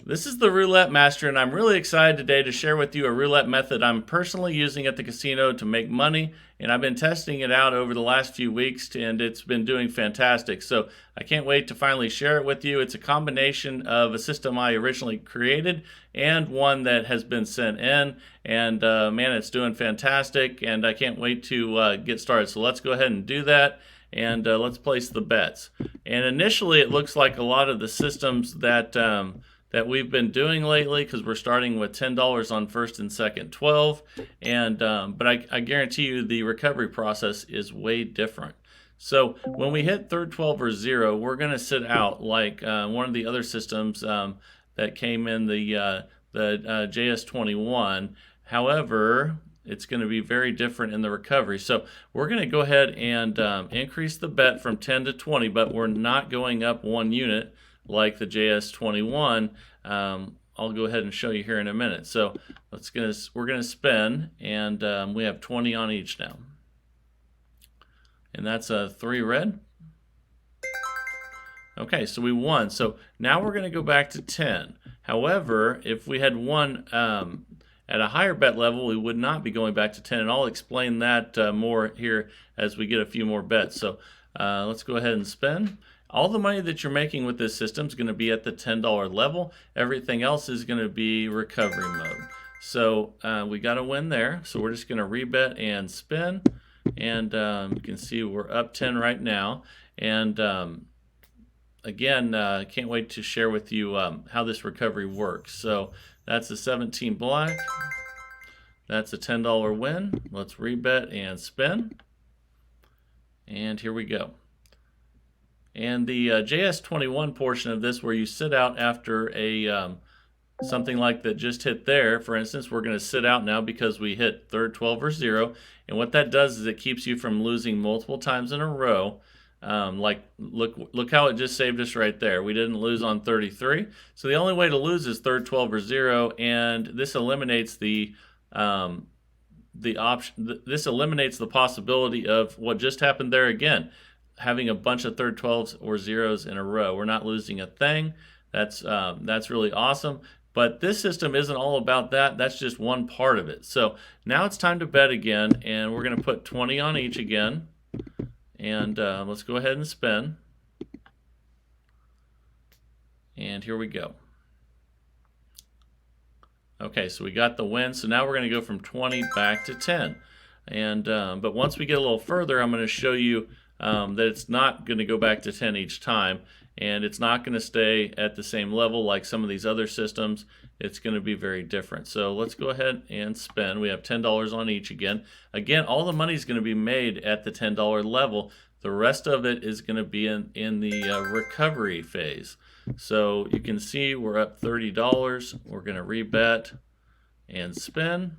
This is the Roulette Master, and I'm really excited today to share with you a roulette method I'm personally using at the casino to make money, and I've been testing it out over the last few weeks, and it's been doing fantastic. So I can't wait to finally share it with you. It's a combination of a system I originally created and one that has been sent in, and man, it's doing fantastic, and I can't wait to get started. So let's go ahead and do that, and let's place the bets. And initially, it looks like a lot of the systems that we've been doing lately, because we're starting with $10 on first and second 12, and but I guarantee you the recovery process is way different. So when we hit third 12 or 0, we're going to sit out like one of the other systems that came in the JS21. However, it's going to be very different in the recovery. So we're going to go ahead and increase the bet from 10 to 20, but we're not going up 1 unit like the JS21. I'll go ahead and show you here in a minute. So we're gonna spin, and we have 20 on each now, and that's a 3 red. Okay, so we won. So now we're gonna go back to 10. However, if we had won at a higher bet level, we would not be going back to 10, and I'll explain that more here as we get a few more bets. So let's go ahead and spin. All the money that you're making with this system is going to be at the $10 level. Everything else is going to be recovery mode. So we got a win there. So we're just going to rebet and spin. And you can see we're up 10 right now. And again, can't wait to share with you how this recovery works. So that's a 17 black. That's a $10 win. Let's rebet and spin. And here we go. And the JS21 portion of this, where you sit out after a something like that just hit there, for instance, we're going to sit out now because we hit third 12 or 0. And what that does is it keeps you from losing multiple times in a row. Like look how it just saved us right there. We didn't lose on 33. So the only way to lose is third 12 or 0, and this eliminates the option. This eliminates the possibility of what just happened there again, having a bunch of third 12s or 0s in a row. We're not losing a thing. That's really awesome. But this system isn't all about that. That's just one part of it. So now it's time to bet again, and we're going to put 20 on each again. And let's go ahead and spin. And here we go. Okay, so we got the win. So now we're going to go from 20 back to 10. And but once we get a little further, I'm going to show you that it's not going to go back to 10 each time, and it's not going to stay at the same level like some of these other systems. It's going to be very different. So let's go ahead and spin. We have $10 on each again. Again, all the money is going to be made at the $10 level. The rest of it is going to be in the recovery phase. So you can see we're up $30. We're going to rebet and spin,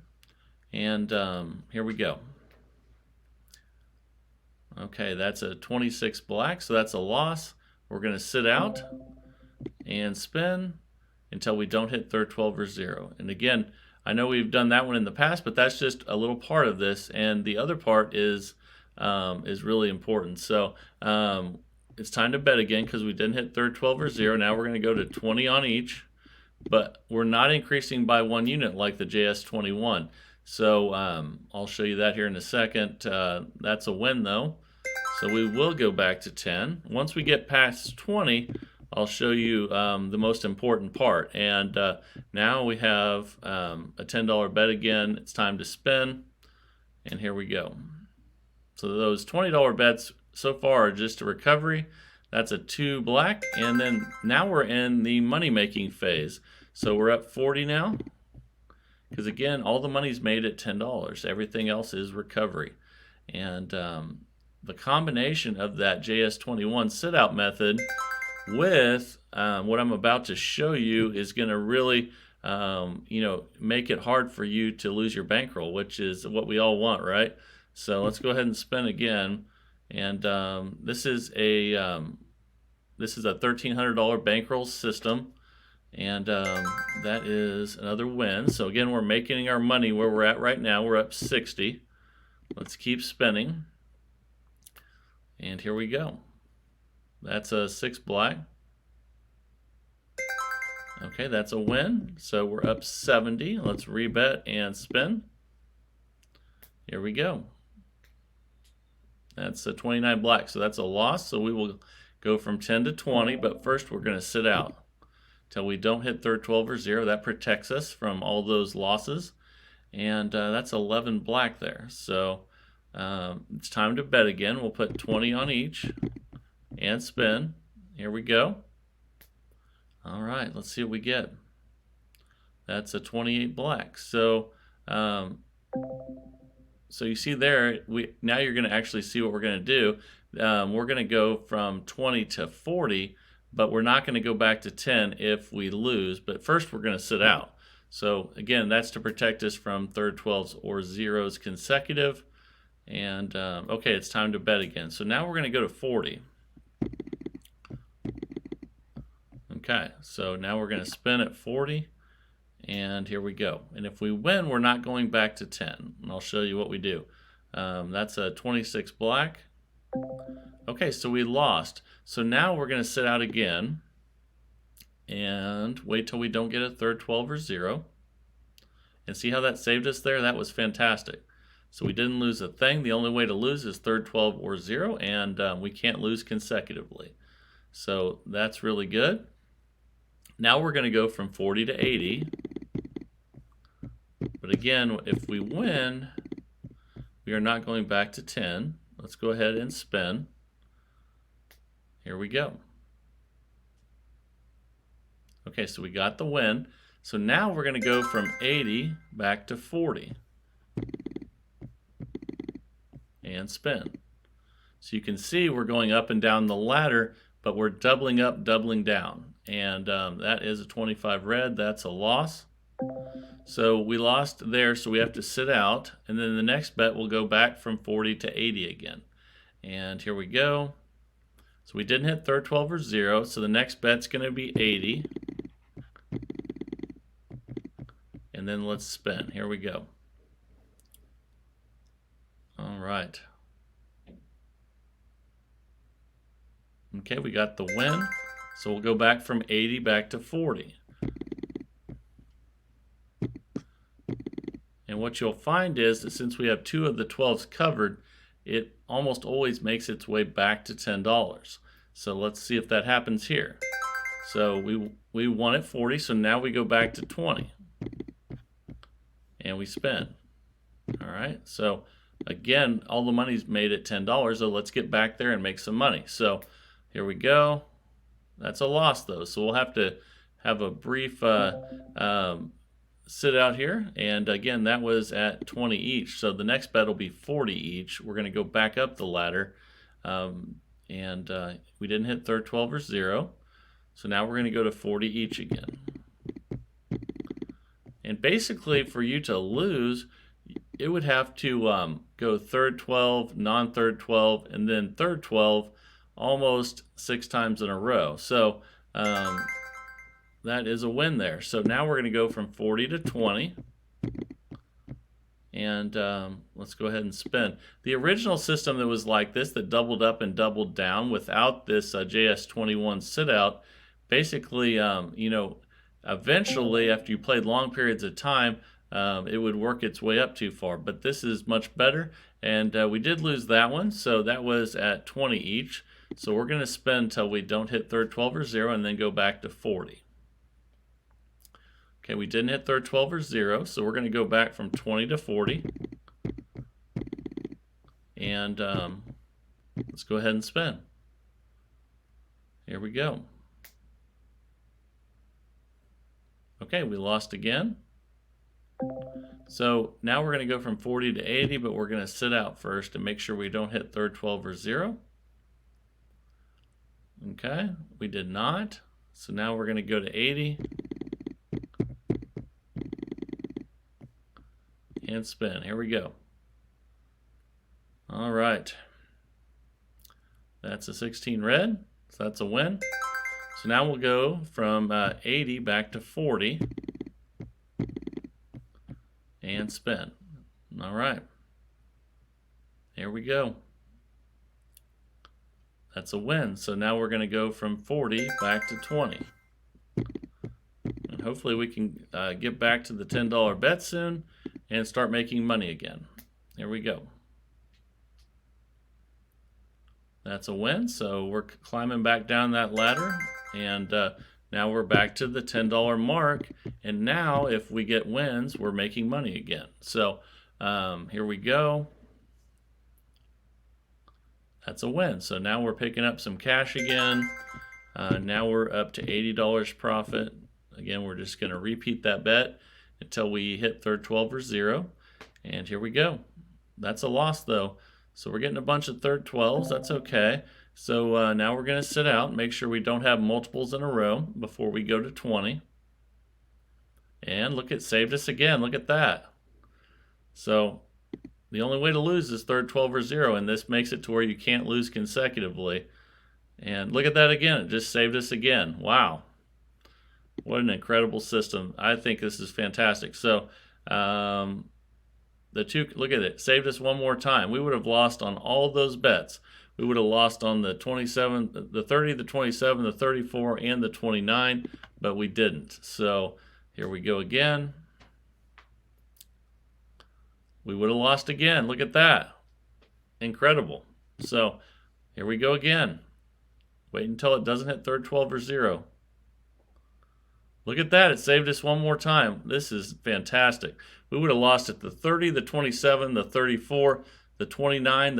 and here we go. Okay, that's a 26 black, so that's a loss. We're going to sit out and spin until we don't hit third 12 or 0. And again, I know we've done that one in the past, but that's just a little part of this, and the other part is really important. So it's time to bet again because we didn't hit third 12 or 0. Now we're going to go to 20 on each, but we're not increasing by 1 unit like the JS21. So I'll show you that here in a second. That's a win though. So we will go back to 10. Once we get past 20, I'll show you the most important part. And now we have a $10 bet again. It's time to spin. And here we go. So those $20 bets so far are just a recovery. That's a 2 black. And then now we're in the money-making phase. So we're up 40 now. Because again, all the money's made at $10. Everything else is recovery. And the combination of that JS21 sit-out method with what I'm about to show you is going to really make it hard for you to lose your bankroll, which is what we all want, right? So let's go ahead and spin again. And this is a $1,300 bankroll system. And that is another win. So again, we're making our money where we're at right now. We're up 60. Let's keep spinning. And here we go. That's a 6 black. Okay, that's a win. So we're up 70. Let's rebet and spin. Here we go. That's a 29 black, so that's a loss. So we will go from 10 to 20, but first we're going to sit out till we don't hit third 12 or 0. That protects us from all those losses. And that's 11 black there. So it's time to bet again. We'll put 20 on each and spin. Here we go. All right, let's see what we get. That's a 28 black. So so you see there, now you're going to actually see what we're going to do. We're going to go from 20 to 40, but we're not going to go back to 10 if we lose. But first we're going to sit out. So again, that's to protect us from third 12s or 0s consecutive. And okay, it's time to bet again. So now we're going to go to 40. Okay, so now we're going to spin at 40. And here we go. And if we win, we're not going back to 10. And I'll show you what we do. That's a 26 black. Okay, so we lost. So now we're going to sit out again and wait till we don't get a third 12 or 0. And see how that saved us there? That was fantastic. So we didn't lose a thing. The only way to lose is third 12 or 0, and we can't lose consecutively. So that's really good. Now we're going to go from 40 to 80. But again, if we win, we are not going back to 10. Let's go ahead and spin. Here we go. Okay, so we got the win. So now we're going to go from 80 back to 40. And spin. So you can see we're going up and down the ladder, but we're doubling up, doubling down. And that is a 25 red. That's a loss. So we lost there, so we have to sit out. And then the next bet will go back from 40 to 80 again. And here we go. So we didn't hit third 12 or 0, so the next bet's going to be 80. And then let's spin. Here we go. All right. Okay, we got the win. So we'll go back from 80 back to 40. And what you'll find is that since we have 2 of the 12s covered, it almost always makes its way back to $10. So let's see if that happens here. So we won at 40, so now we go back to 20. And we spin. All right, so again, all the money's made at $10, so let's get back there and make some money. So here we go. That's a loss though, so we'll have to have a brief sit out here. And again, that was at 20 each, so the next bet will be 40 each. We're going to go back up the ladder, and we didn't hit third 12 or 0, so now we're going to go to 40 each again. And basically, for you to lose, it would have to go third 12, non-third 12, and then third 12 almost 6 times in a row. So that is a win there. So now we're going to go from 40 to 20. And let's go ahead and spin. The original system that was like this, that doubled up and doubled down without this JS21 sit out, basically, you know, eventually after you played long periods of time, it would work its way up too far. But this is much better. And we did lose that one, so that was at 20 each. So we're going to spin until we don't hit third 12 or 0 and then go back to 40. Okay, we didn't hit third 12 or 0, so we're going to go back from 20 to 40. And let's go ahead and spin. Here we go. Okay, we lost again. So now we're going to go from 40 to 80, but we're going to sit out first and make sure we don't hit third 12 or 0. Okay, we did not. So now we're going to go to 80 and spin. Here we go. All right. That's a 16 red, so that's a win. So now we'll go from 80 back to 40 and spin. All right. Here we go. That's a win. So now we're going to go from 40 back to 20. And hopefully we can get back to the $10 bet soon and start making money again. Here we go. That's a win. So we're climbing back down that ladder, and now we're back to the $10 mark. And now if we get wins, we're making money again. So here we go. That's a win. So now we're picking up some cash again. Now we're up to $80 profit. Again, we're just going to repeat that bet until we hit third 12 or 0. And here we go. That's a loss though. So we're getting a bunch of third 12s. That's okay. So now we're going to sit out and make sure we don't have multiples in a row before we go to 20. And look, it saved us again. Look at that. So the only way to lose is third 12 or 0, and this makes it to where you can't lose consecutively. And look at that again. It just saved us again. Wow. What an incredible system. I think this is fantastic. So look at it, saved us one more time. We would have lost on all of those bets. We would have lost on the 27, the 30, the 27, the 34, and the 29, but we didn't. So here we go again. We would have lost again. Look at that. Incredible. So here we go again. Wait until it doesn't hit third 12 or 0. Look at that. It saved us one more time. This is fantastic. We would have lost at the 30, the 27, the 34, the 29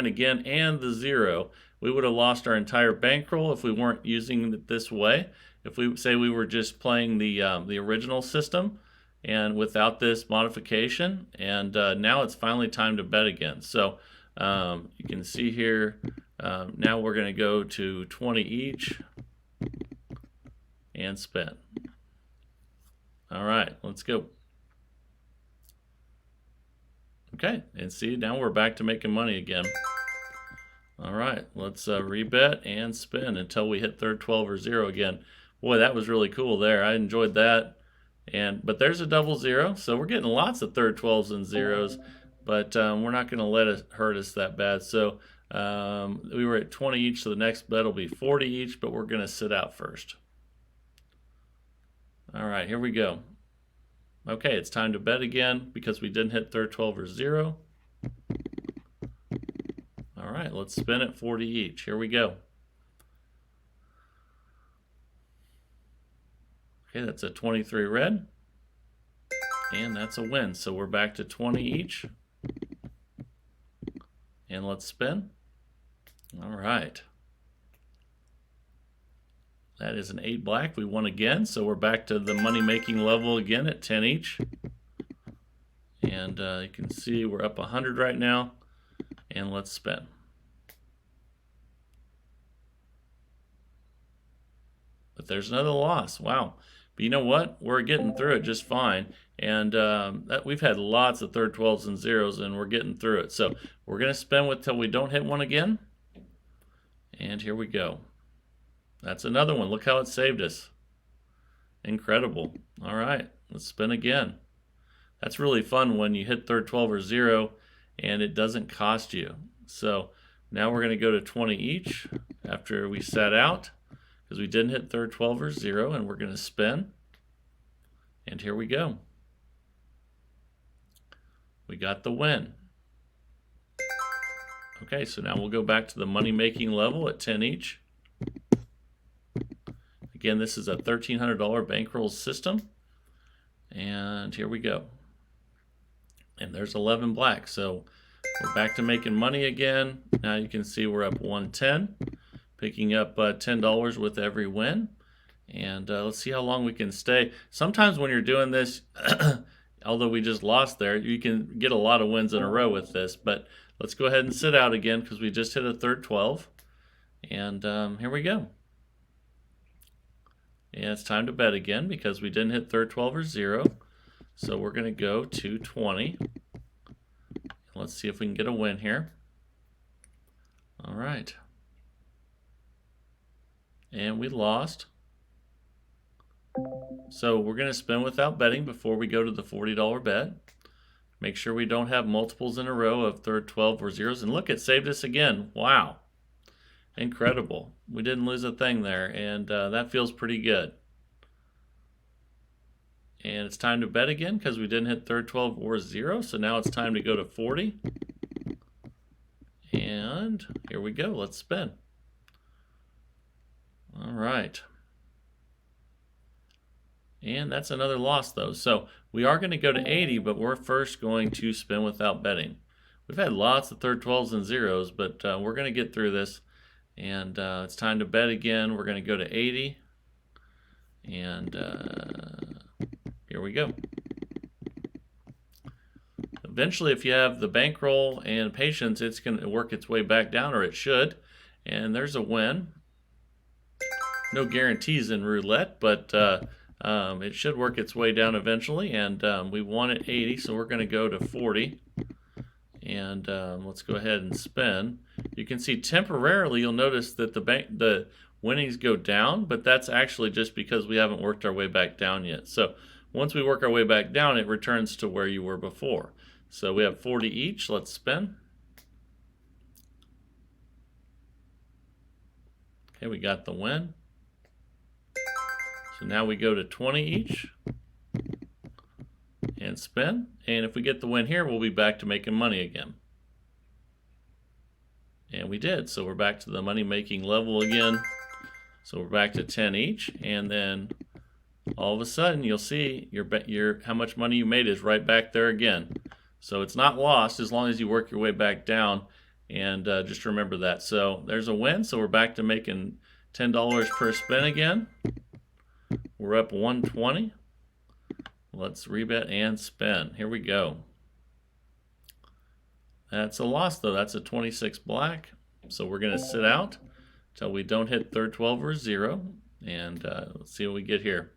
again, and the 0. We would have lost our entire bankroll if we weren't using it this way. If we say we were just playing the original system and without this modification, and now it's finally time to bet again. So you can see here, now we're going to go to 20 each and spin. All right, let's go. Okay, and see, now we're back to making money again. All right, let's rebet and spin until we hit third 12 or 0 again. Boy, that was really cool there. I enjoyed that. But there's a double 0, so we're getting lots of third 12s and 0s, but we're not going to let it hurt us that bad. So we were at 20 each, so the next bet will be 40 each, but we're going to sit out first. All right, here we go. Okay, it's time to bet again because we didn't hit third 12 or 0. All right, let's spin at 40 each. Here we go. Okay, that's a 23 red. And that's a win. So we're back to 20 each. And let's spin. All right. That is an 8 black. We won again, so we're back to the money-making level again at 10 each. And you can see we're up 100 right now. And let's spin. But there's another loss. Wow. But you know what? We're getting through it just fine. And we've had lots of third 12s and 0s, and we're getting through it. So we're going to spin till we don't hit one again. And here we go. That's another one. Look how it saved us. Incredible. All right, let's spin again. That's really fun when you hit third 12 or 0 and it doesn't cost you. So now we're going to go to 20 each after we sat out because we didn't hit third 12 or 0, and we're going to spin. And here we go. We got the win. Okay, so now we'll go back to the money-making level at 10 each. Again, this is a $1,300 bankroll system. And here we go. And there's 11 black. So we're back to making money again. Now you can see we're up 110, picking up $10 with every win. And let's see how long we can stay. Sometimes when you're doing this, although we just lost there, you can get a lot of wins in a row with this. But let's go ahead and sit out again because we just hit a third 12. And here we go. And it's time to bet again because we didn't hit third 12 or 0. So we're going to go to 20. Let's see if we can get a win here. All right. And we lost. So we're going to spin without betting before we go to the $40 bet. Make sure we don't have multiples in a row of third 12 or 0s. And look, it saved us again. Wow. Incredible. We didn't lose a thing there, and that feels pretty good. And it's time to bet again because we didn't hit third 12 or 0. So now it's time to go to 40. And here we go. Let's spin. All right. And that's another loss though. So we are going to go to 80, but we're first going to spin without betting. We've had lots of third 12s and 0s, but we're going to get through this. And it's time to bet again. We're going to go to 80. And here we go. Eventually, if you have the bankroll and patience, it's going to work its way back down, or it should. And there's a win. No guarantees in roulette, but it should work its way down eventually. And we won at 80, so we're going to go to 40. And let's go ahead and spin. You can see temporarily, you'll notice that the winnings go down, but that's actually just because we haven't worked our way back down yet. So once we work our way back down, it returns to where you were before. So we have 40 each. Let's spin. Okay, we got the win. So now we go to 20 each and spin. And if we get the win here, we'll be back to making money again. And we did. So we're back to the money making level again. So we're back to 10 each. And then all of a sudden you'll see your how much money you made is right back there again. So it's not lost as long as you work your way back down. And just remember that. So there's a win. So we're back to making $10 per spin again. We're up 120. Let's rebet and spin. Here we go. That's a loss though. That's a 26 black. So we're going to sit out until we don't hit third 12 or 0. And let's see what we get here.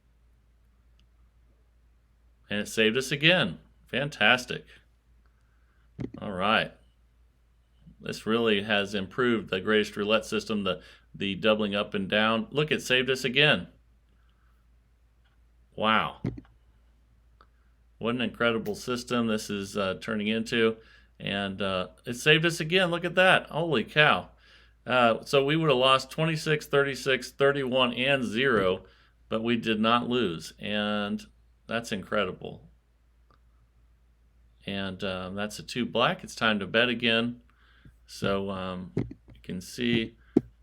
And it saved us again. Fantastic. All right. This really has improved the greatest roulette system, the doubling up and down. Look, it saved us again. Wow. What an incredible system this is turning into. And it saved us again. Look at that. Holy cow. So we would have lost 26, 36, 31, and 0, but we did not lose. And that's incredible. And that's a 2 black. It's time to bet again. So you can see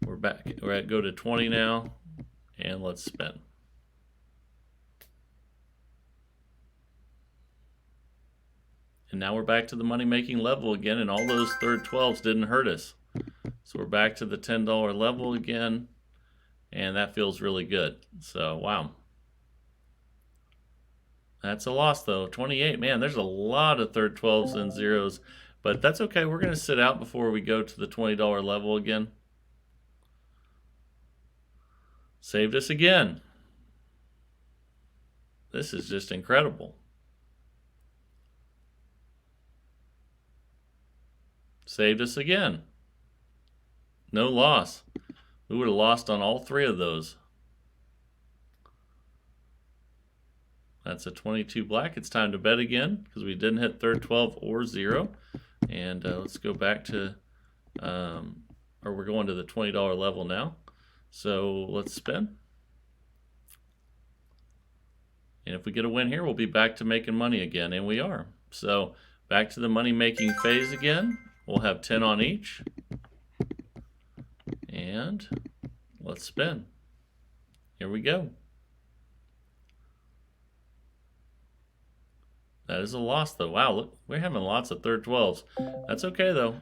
we're back. We're at go to 20 now. And let's spin. And now we're back to the money-making level again, and all those third 12s didn't hurt us. So we're back to the $10 level again, and that feels really good. So, wow. That's a loss, though. 28, man, there's a lot of third 12s and 0s, but that's okay. We're going to sit out before we go to the $20 level again. Saved us again. This is just incredible. Saved us again. No loss. We would have lost on all 3 of those. That's a 22 black. It's time to bet again because we didn't hit third 12 or 0. And let's go back to, or we're going to the $20 level now. So let's spin. And if we get a win here, we'll be back to making money again. And we are. So back to the money making phase again. We'll have 10 on each. And let's spin. Here we go. That is a loss though. Wow, look, we're having lots of third 12s. That's okay though.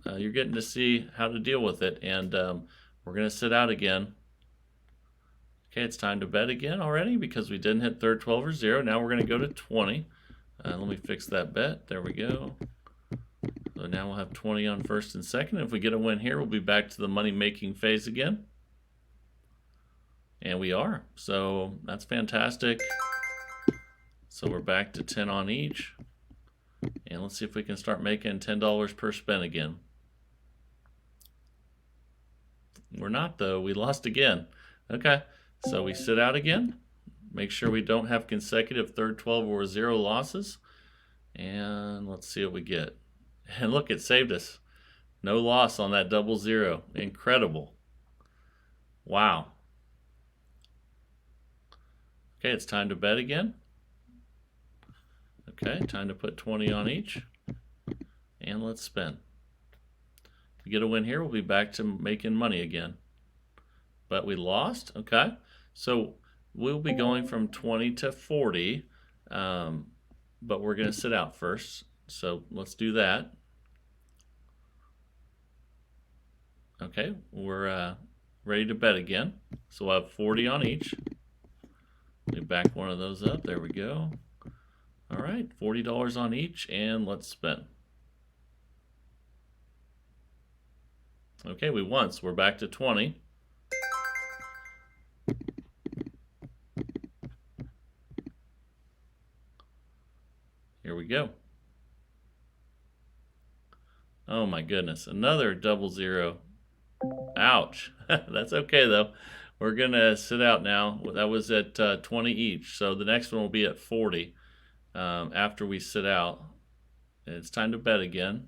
You're getting to see how to deal with it. And we're going to sit out again. Okay, it's time to bet again already because we didn't hit third 12 or 0. Now we're going to go to 20. Let me fix that bet. There we go. So now we'll have 20 on first and second. If we get a win here, we'll be back to the money-making phase again. And we are. So that's fantastic. So we're back to 10 on each. And let's see if we can start making $10 per spin again. We're not, though. We lost again. Okay, so we sit out again. Make sure we don't have consecutive third 12 or 0 losses. And let's see what we get. And look, it saved us. No loss on that 00. Incredible. Wow. Okay, it's time to bet again. Okay, time to put 20 on each. And let's spin. If we get a win here, we'll be back to making money again. But we lost, okay? So we'll be going from 20 to 40, but we're gonna sit out first. So let's do that. Okay, we're ready to bet again. So we'll have 40 on each. Let me back one of those up, there we go. All right, $40 on each, and let's spin. Okay, we won, so we're back to 20. Here we go. Oh my goodness, another double zero. Ouch. That's okay though. We're gonna sit out now. That was at 20 each, so the next one will be at 40 after we sit out. And it's time to bet again.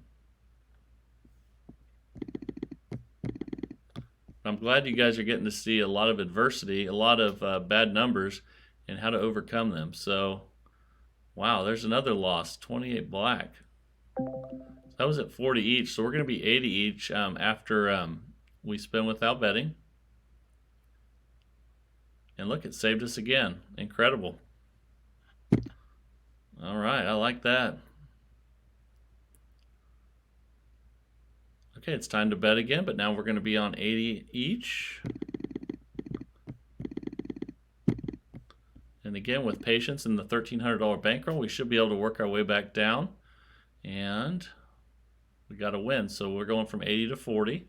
I'm glad you guys are getting to see a lot of adversity, a lot of bad numbers, and how to overcome them. So, wow, there's another loss, 28 black. That was at 40 each, so we're going to be 80 each after we spin without betting. And look, it saved us again. Incredible. All right, I like that. Okay, it's time to bet again, but now we're going to be on 80 each. And again, with patience and the $1,300 bankroll, we should be able to work our way back down. And we got a win, so we're going from 80 to 40.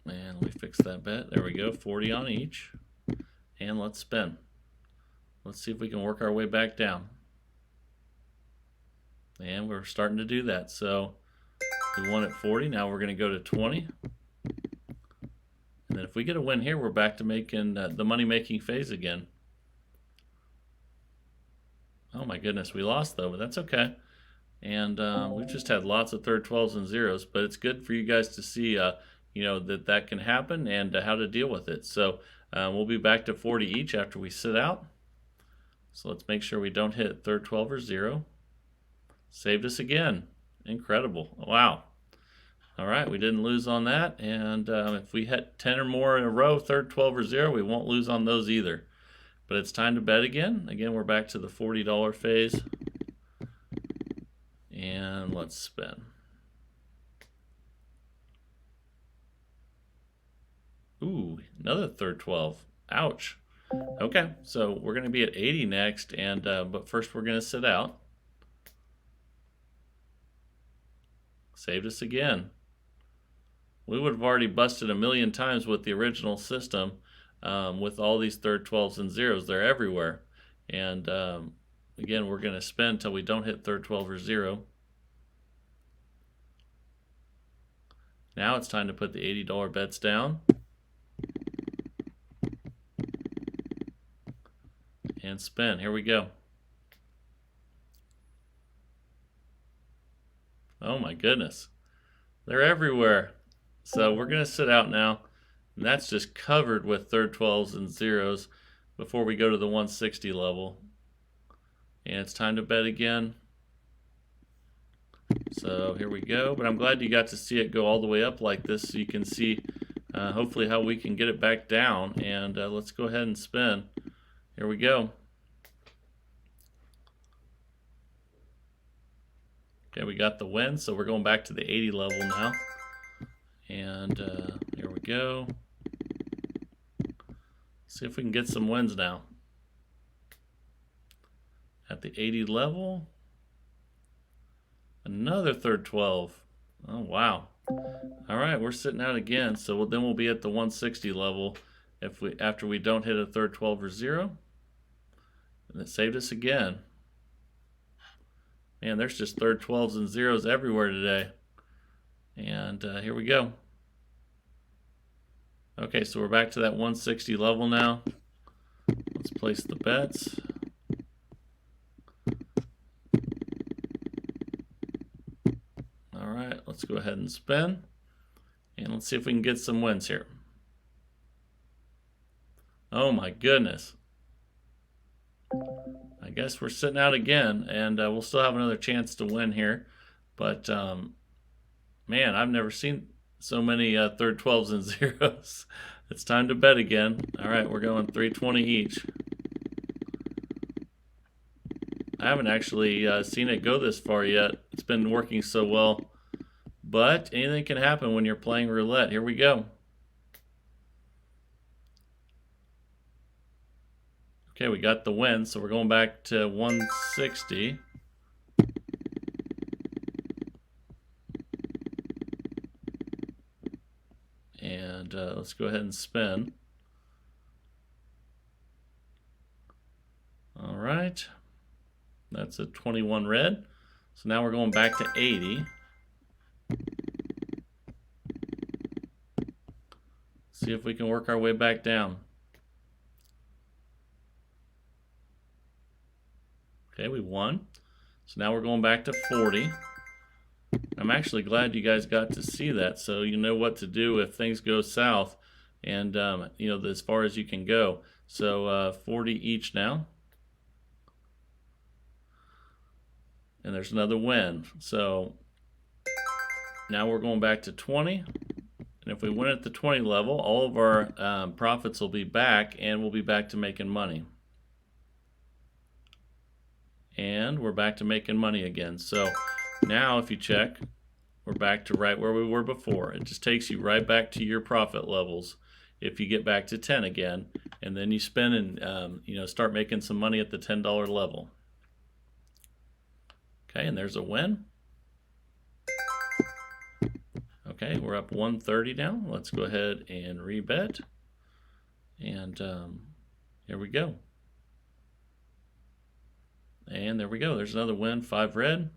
And let me fix that bet. There we go, 40 on each. And let's spin. Let's see if we can work our way back down. And we're starting to do that. So we won at 40. Now we're going to go to 20. And then if we get a win here, we're back to making the money-making phase again. Oh my goodness, we lost though, but that's okay. And we've just had lots of third 12s and zeros, but it's good for you guys to see, you know, that can happen and how to deal with it. So we'll be back to 40 each after we sit out. So let's make sure we don't hit third 12 or zero. Saved us again. Incredible. Wow. All right, we didn't lose on that. And if we hit 10 or more in a row, third 12 or zero, we won't lose on those either. But it's time to bet again. Again, we're back to the $40 phase. And let's spin. Ooh, another third 12. Ouch. Okay, so we're going to be at 80 next, and but first we're going to sit out. Saved us again. We would have already busted a million times with the original system with all these third 12s and zeros. They're everywhere. And again, we're going to spin until we don't hit third 12 or zero. Now it's time to put the $80 bets down. And spin. Here we go. Oh my goodness. They're everywhere. So we're going to sit out now. And that's just covered with third 12s and zeros before we go to the 160 level. And it's time to bet again. So here we go. But I'm glad you got to see it go all the way up like this so you can see hopefully how we can get it back down. And let's go ahead and spin. Here we go. Okay, we got the win, so we're going back to the 80 level now. And here we go. See if we can get some wins now. At the 80 level, another third 12. Oh, wow. All right, we're sitting out again, so then we'll be at the 160 level after we don't hit a third 12 or zero. And it saved us again. Man, there's just third 12s and zeros everywhere today. And here we go. Okay, so we're back to that 160 level now. Let's place the bets. All right, let's go ahead and spin. And let's see if we can get some wins here. Oh my goodness. guess we're sitting out again, and we'll still have another chance to win here. But man, I've never seen so many third 12s and zeros. It's time to bet again. All right, we're going 320 each. I haven't actually seen it go this far yet. It's been working so well. But anything can happen when you're playing roulette. Here we go. Okay, we got the win, so we're going back to 160. And let's go ahead and spin. All right. That's a 21 red. So now we're going back to 80. See if we can work our way back down. Okay, we won. So now we're going back to 40. I'm actually glad you guys got to see that, so you know what to do if things go south, and you know, as far as you can go. So 40 each now. And there's another win. So now we're going back to 20. And if we win at the 20 level, all of our profits will be back, and we'll be back to making money. And we're back to making money again. So now if you check, we're back to right where we were before. It just takes you right back to your profit levels if you get back to 10 again, and then you spin and you know, start making some money at the $10 level. Okay, and there's a win. Okay, we're up 130 now. Let's go ahead and rebet. And here we go. And there we go. There's another win, 5 red.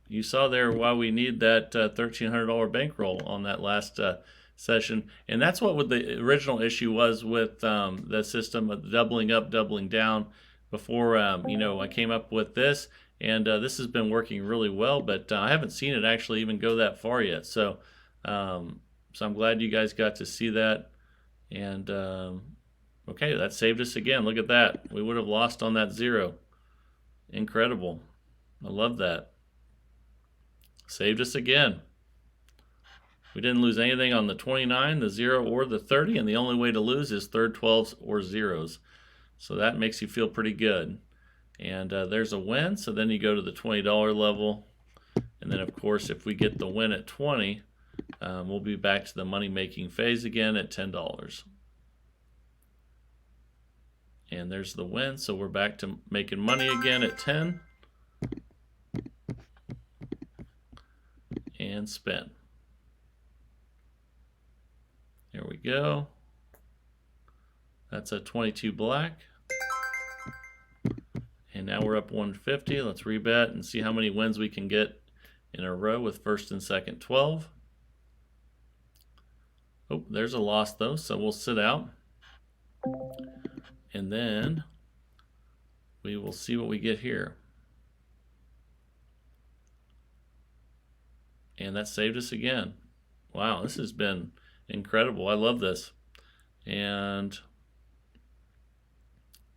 You saw there why we need that $1,300 bankroll on that last session. And that's what the original issue was with the system of doubling up, doubling down. Before you know, I came up with this, and this has been working really well, but I haven't seen it actually even go that far yet. So so I'm glad you guys got to see that. And okay, that saved us again. Look at that. We would have lost on that 0. Incredible. I love that. Saved us again. We didn't lose anything on the 29, the 0, or the 30, and the only way to lose is third 12s or zeros. So that makes you feel pretty good. And there's a win, so then you go to the $20 level. And then, of course, if we get the win at 20, we'll be back to the money-making phase again at $10. And there's the win, so we're back to making money again at 10. And spin. Here we go. That's a 22 black. And now we're up 150. Let's rebet and see how many wins we can get in a row with first and second 12. Oh, there's a loss though, so we'll sit out. And then we will see what we get here. And that saved us again. Wow, this has been incredible. I love this. And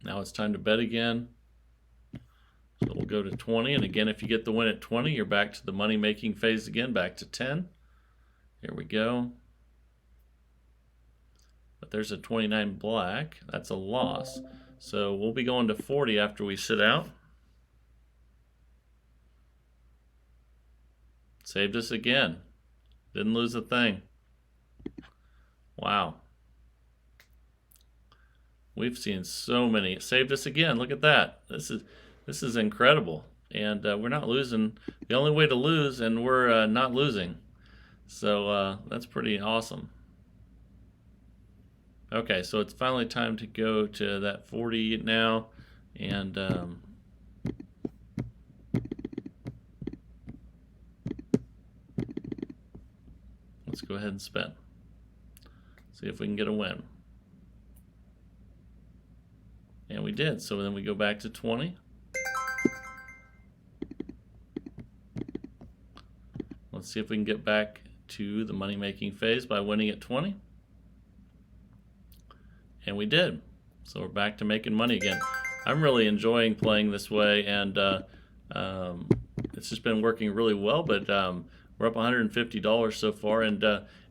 now it's time to bet again. So we'll go to 20. And again, if you get the win at 20, you're back to the money-making phase again, back to 10. Here we go. But there's a 29 black. That's a loss. So we'll be going to 40 after we sit out. Saved us again. Didn't lose a thing. Wow. We've seen so many. It saved us again. Look at that. This is incredible. And we're not losing. The only way to lose, and we're not losing. So that's pretty awesome. Okay, so it's finally time to go to that 40 now. And let's go ahead and spin. See if we can get a win. And we did. So then we go back to 20. Let's see if we can get back to the money-making phase by winning at 20. And we did. So we're back to making money again. I'm really enjoying playing this way, and it's just been working really well. But we're up $150 so far, and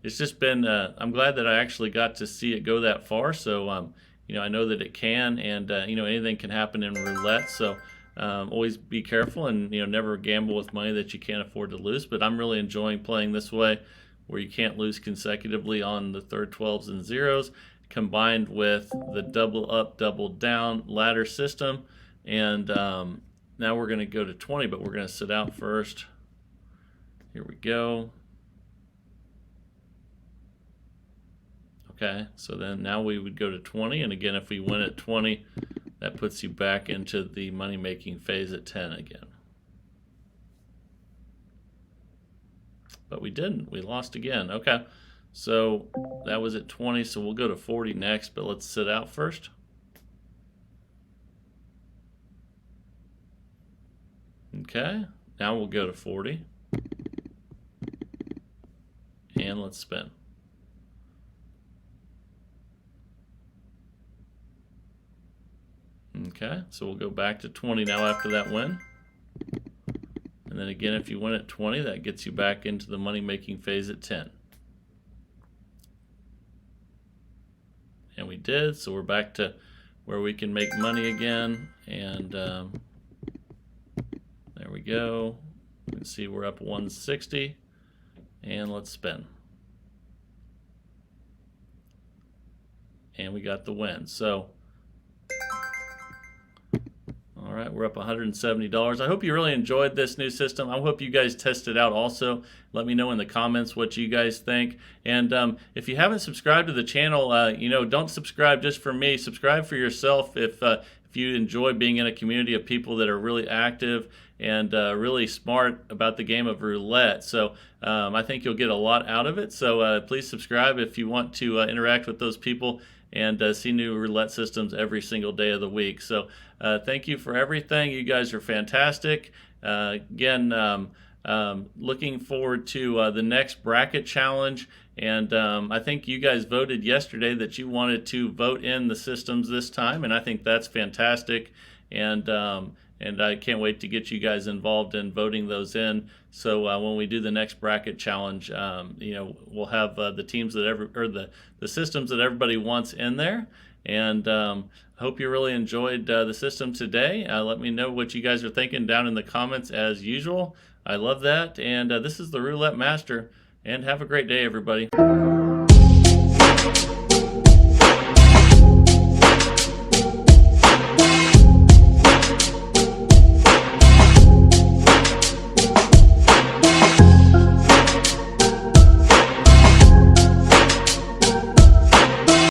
it's just been. I'm glad that I actually got to see it go that far. So you know, I know that it can, and you know, anything can happen in roulette. So always be careful, and you know, never gamble with money that you can't afford to lose. But I'm really enjoying playing this way, where you can't lose consecutively on the third 12s and zeros, combined with the double up, double down ladder system. And now we're going to go to 20, but we're going to sit out first. Here we go. Okay, so then now we would go to 20, and again, if we win at 20, that puts you back into the money-making phase at 10 again. But we didn't. We lost again. Okay, so that was at 20, so we'll go to 40 next, but let's sit out first. Okay, now we'll go to 40. And let's spin. Okay, so we'll go back to 20 now after that win. And then again, if you win at 20, that gets you back into the money-making phase at 10. And we did, so we're back to where we can make money again. And there we go. You can see we're up 160. And let's spin. And we got the win. So, all right, we're up $170. I hope you really enjoyed this new system. I hope you guys test it out also. Let me know in the comments what you guys think. And if you haven't subscribed to the channel, you know, don't subscribe just for me. Subscribe for yourself if you enjoy being in a community of people that are really active and really smart about the game of roulette. So I think you'll get a lot out of it. So please subscribe if you want to interact with those people and see new roulette systems every single day of the week. So thank you for everything. You guys are fantastic. Again, looking forward to the next bracket challenge. And I think you guys voted yesterday that you wanted to vote in the systems this time, and I think that's fantastic. And I can't wait to get you guys involved in voting those in. So when we do the next bracket challenge, you know, we'll have the teams that the systems that everybody wants in there. And I hope you really enjoyed the system today. Let me know what you guys are thinking down in the comments as usual. I love that. And this is the Roulette Master. And have a great day, everybody.